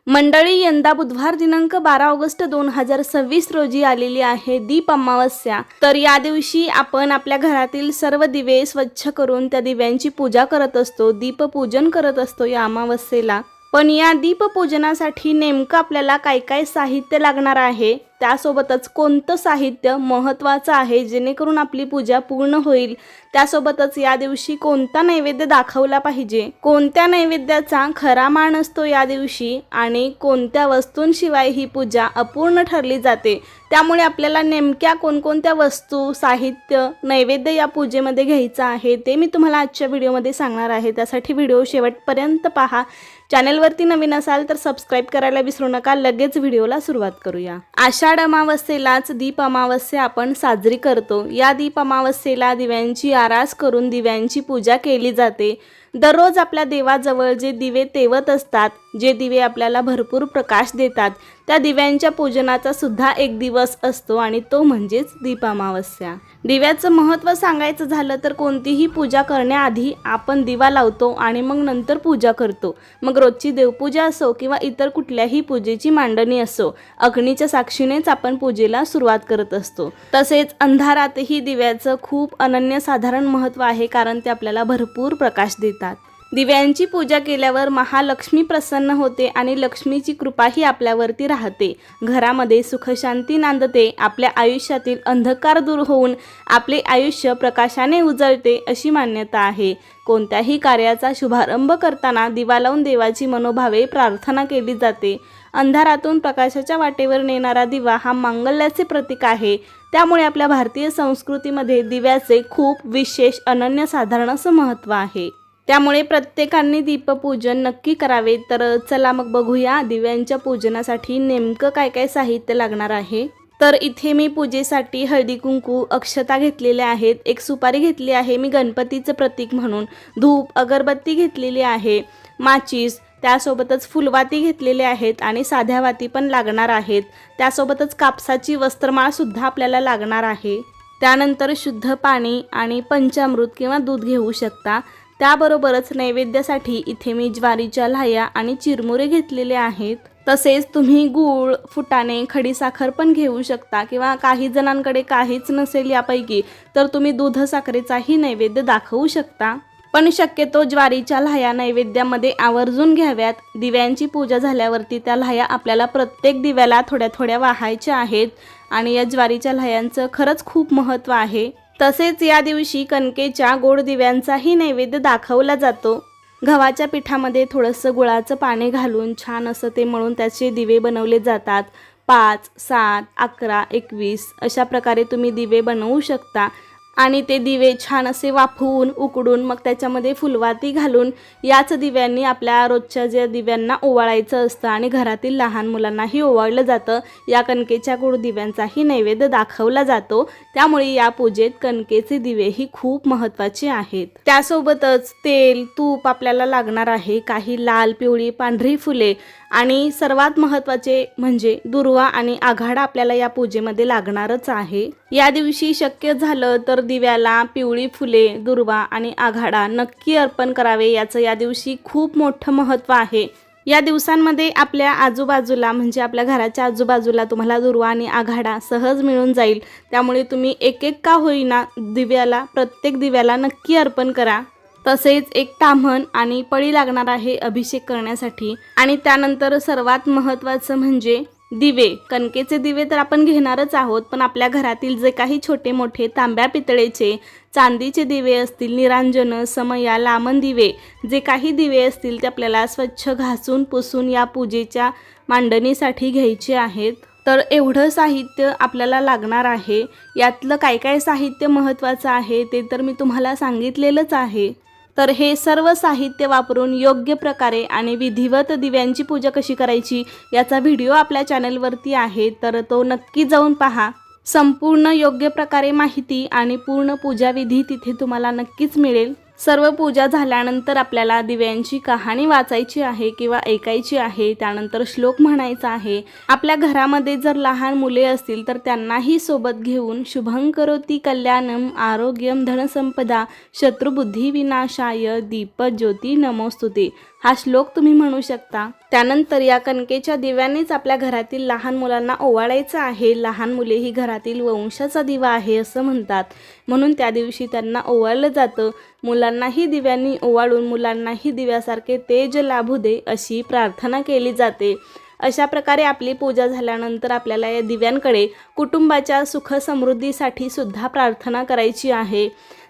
मंडळी, यंदा बुधवार दिनांक 12 ऑगस्ट 2026 रोजी आलेली आहे दीप अमावस्या। तर या दिवशी आपण आपल्या घरातील सर्व दिवे स्वच्छ करून त्या दिव्यांची पूजा करत असतो, दीपपूजन करत असतो या अमावस्येला। पण या दीपपूजनासाठी नेमकं आपल्याला काय काय साहित्य लागणार आहे, त्यासोबतच कोणतं साहित्य महत्त्वाचं आहे जेणेकरून आपली पूजा पूर्ण होईल, त्यासोबतच या दिवशी कोणता नैवेद्य दाखवला पाहिजे, कोणत्या नैवेद्याचा खरा मान असतो या दिवशी आणि कोणत्या वस्तूंशिवाय ही पूजा अपूर्ण ठरली जाते, त्यामुळे आपल्याला नेमक्या कोणकोणत्या वस्तू, साहित्य, नैवेद्य या पूजेमध्ये घ्यायचं आहे ते मी तुम्हाला आजच्या व्हिडिओमध्ये सांगणार आहे। त्यासाठी व्हिडिओ शेवटपर्यंत पहा। चॅनलवरती नवीन असाल तर सबस्क्राइब करायला विसरू नका। लगेच व्हिडिओला सुरुवात करूया। आषाढ अमावस्येलाच दीप अमावस्या आपण साजरी करतो। या दीप अमावस्येला दिव्यांची आरास करून दिव्यांची पूजा केली जाते। दररोज आपल्या देवाजवळ जे दिवे तेवत असतात, जे दिवे आपल्याला भरपूर प्रकाश देतात, त्या दिव्यांच्या पूजनाचा सुद्धा एक दिवस असतो आणि तो म्हणजेच दीप अमावस्या। दिव्याचं महत्त्व सांगायचं झालं तर कोणतीही पूजा करण्याआधी आपण दिवा लावतो आणि मग नंतर पूजा करतो। मग रोजची देवपूजा असो किंवा इतर कुठल्याही पूजेची मांडणी असो, अग्नीच्या साक्षीनेच आपण पूजेला सुरुवात करत असतो। तसेच अंधारातही दिव्याचं खूप अनन्यसाधारण महत्त्व आहे, कारण ते आपल्याला भरपूर प्रकाश देतात। दिव्यांची पूजा केल्यावर महालक्ष्मी प्रसन्न होते आणि लक्ष्मीची कृपाही आपल्यावरती राहते। घरामध्ये सुखशांती नांदते, आपल्या आयुष्यातील अंधकार दूर होऊन आपले आयुष्य प्रकाशाने उजळते अशी मान्यता आहे। कोणत्याही कार्याचा शुभारंभ करताना दिवा लावून देवाची मनोभावे प्रार्थना केली जाते। अंधारातून प्रकाशाच्या वाटेवर नेणारा दिवा हा मांगल्याचे प्रतीक आहे, त्यामुळे आपल्या भारतीय संस्कृतीमध्ये दिव्याचे खूप विशेष अनन्यसाधारण असं महत्त्व आहे। त्यामुळे प्रत्येकाने दीपपूजन नक्की करावे। तर चला मग बघूया दिव्यांच्या पूजनासाठी नेमकं काय काय साहित्य लागणार आहे। तर इथे मी पूजेसाठी हळदी कुंकू, अक्षता घेतलेल्या आहेत, एक सुपारी घेतली आहे मी गणपतीचं प्रतीक म्हणून, धूप, अगरबत्ती घेतलेली आहे, माचीस, त्यासोबतच फुलवाती घेतलेले आहेत आणि साध्या वाती पण लागणार आहेत। त्यासोबतच कापसाची वस्त्रमाळ सुद्धा आपल्याला लागणार आहे। त्यानंतर शुद्ध पाणी आणि पंचामृत किंवा दूध घेऊ शकता। त्याबरोबरच नैवेद्यासाठी इथे मी ज्वारीच्या लाह्या आणि चिरमुरे घेतलेले आहेत। तसेच तुम्ही गूळ, फुटाणे, खडीसाखर पण घेऊ शकता किंवा काही जणांकडे काहीच नसेल यापैकी तर तुम्ही दूध साखरेचाही नैवेद्य दाखवू शकता। पण शक्यतो ज्वारीच्या लाह्या नैवेद्यामध्ये आवर्जून घ्याव्यात। दिव्यांची पूजा झाल्यावरती त्या लाह्या आपल्याला प्रत्येक दिव्याला थोड्या थोड्या वाहायच्या आहेत आणि या ज्वारीच्या लाह्यांचं खरंच खूप महत्त्व आहे। तसेच या दिवशी कणकेच्या गोड दिव्यांचाही नैवेद्य दाखवला जातो। गव्हाच्या पिठामध्ये थोडंसं गुळाचं पाणी घालून छान असं ते मळून त्याचे दिवे बनवले जातात। 5, 7, 11, 21 अशा प्रकारे तुम्ही दिवे बनवू शकता आणि ते दिवे छान असे वाफवून उकडून मग त्याच्यामध्ये फुलवाती घालून याच दिव्यांनी आपल्या रोजच्या ज्या दिव्यांना ओवाळायचं असतं आणि घरातील लहान मुलांनाही ओवाळलं जातं। या कणकेच्या गोड दिव्यांचाही नैवेद्य दाखवला जातो, त्यामुळे या पूजेत कणकेचे दिवेही खूप महत्त्वाचे आहेत। त्यासोबतच तेल, तूप आपल्याला लागणार आहे, काही लाल, पिवळी, पांढरी फुले आणि सर्वात महत्त्वाचे म्हणजे दुर्वा आणि आघाडा आपल्याला या पूजेमध्ये लागणारच आहे। या दिवशी शक्य झालं तर दिव्याला पिवळी फुले, दुर्वा आणि आघाडा नक्की अर्पण करावे, याचं या दिवशी खूप मोठं महत्त्व आहे। या दिवसांमध्ये आपल्या आजूबाजूला म्हणजे आपल्या घराच्या आजूबाजूला तुम्हाला दुर्वा आणि आघाडा सहज मिळून जाईल, त्यामुळे तुम्ही एक एक का होईना दिव्याला, प्रत्येक दिव्याला नक्की अर्पण करा। तसेच एक ताम्हण आणि पळी लागणार आहे अभिषेक करण्यासाठी। आणि त्यानंतर सर्वात महत्त्वाचं म्हणजे दिवे, कणकेचे दिवे तर आपण घेणारच आहोत, पण आपल्या घरातील जे काही छोटे मोठे तांब्या पितळेचे, चांदीचे दिवे असतील, निरांजन, समया, लामण दिवे जे काही दिवे असतील ते आपल्याला स्वच्छ घासून पुसून या पूजेच्या मांडणीसाठी घ्यायचे आहेत। तर एवढं साहित्य आपल्याला लागणार आहे। यातलं काय काय साहित्य महत्त्वाचं आहे ते तर मी तुम्हाला सांगितलेलंच आहे। तर हे सर्व साहित्य वापरून योग्य प्रकारे आणि विधिवत दिव्यांची पूजा कशी करायची याचा व्हिडिओ आपल्या चॅनलवरती आहे, तर तो नक्की जाऊन पहा। संपूर्ण योग्य प्रकारे माहिती आणि पूर्ण पूजाविधी तिथे तुम्हाला नक्कीच मिळेल। सर्व पूजा झाल्यानंतर आपल्याला दिव्यांची कहाणी वाचायची आहे किंवा ऐकायची आहे, त्यानंतर श्लोक म्हणायचा आहे। आपल्या घरामध्ये जर लहान मुले असतील तर त्यांनाही सोबत घेऊन शुभं करोति कल्याणम आरोग्यम धनसंपदा शत्रुबुद्धी विनाशाय दीप ज्योती नमोस्तुते हा श्लोक तुम्ही म्हणू शकता। त्यानंतर या कणकेच्या दिव्यानेच आपल्या घरातील लहान मुलांना ओवाळायचं आहे। लहान मुले ही घरातील वंशाचा दिवा आहे असं म्हणतात, म्हणून त्या दिवशी त्यांना ओवाळलं जातं। मुलांनाही दिव्यांनी ओवाळून मुलांनाही दिव्यासारखे तेज लाभू दे अशी प्रार्थना केली जाते। अशा प्रकारे आपली पूजा झाल्यानंतर आपल्याला या दिव्यांकडे कुटुंबाच्या सुख समृद्धीसाठी सुद्धा प्रार्थना करायची आहे।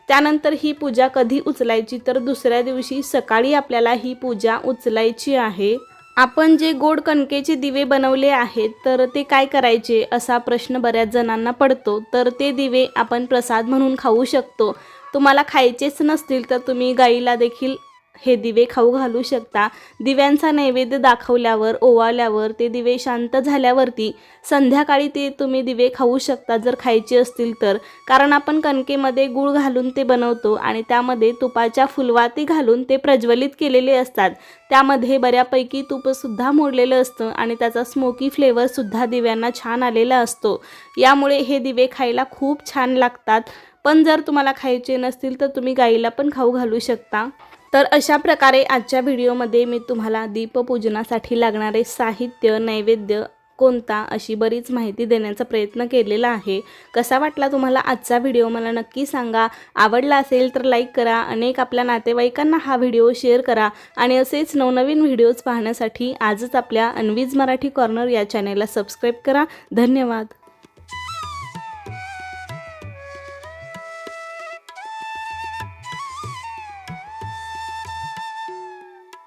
त्यानंतर ही पूजा कधी उचलायची तर दुसऱ्या दिवशी सकाळी आपल्याला ही पूजा उचलायची आहे। आपण जे गोड कणकेचे दिवे बनवले आहेत तर ते काय करायचे असा प्रश्न बऱ्याच जणांना पडतो। तर ते दिवे आपण प्रसाद म्हणून खाऊ शकतो। तुम्हाला खायचेच नसतील तर तुम्ही गाईला देखील हे दिवे खाऊ घालू शकता। दिव्यांचा नैवेद्य दाखवल्यावर ओवाळल्यावर ते दिवे शांत झाल्यावरती संध्याकाळी ते तुम्ही दिवे खाऊ शकता जर खायचे असतील तर, कारण आपण कणकेमध्ये गूळ घालून ते बनवतो आणि त्यामध्ये तुपाच्या फुलवाती घालून ते प्रज्वलित केलेले असतात। त्यामध्ये बऱ्यापैकी तूपसुद्धा मोडलेलं असतं आणि त्याचा स्मोकी फ्लेवरसुद्धा दिव्यांना छान आलेला असतो। यामुळे हे दिवे खायला खूप छान लागतात। पण जर तुम्हाला खायचे नसतील तर तुम्ही गाईला पण खाऊ घालू शकता। तर अशा प्रकारे आजच्या व्हिडिओमध्ये मी तुम्हाला दीपपूजनासाठी लागणारे साहित्य, नैवेद्य कोणता अशी बरीच माहिती देण्याचा प्रयत्न केलेला आहे। कसा वाटला तुम्हाला आजचा व्हिडिओ मला नक्की सांगा। आवडला असेल तर लाईक करा, अनेक आपल्या नातेवाईकांना हा व्हिडिओ शेअर करा आणि असेच नवनवीन व्हिडिओज पाहण्यासाठी आजच आपल्या अन्वीज मराठी कॉर्नर या चॅनेलला सबस्क्राईब करा। धन्यवाद।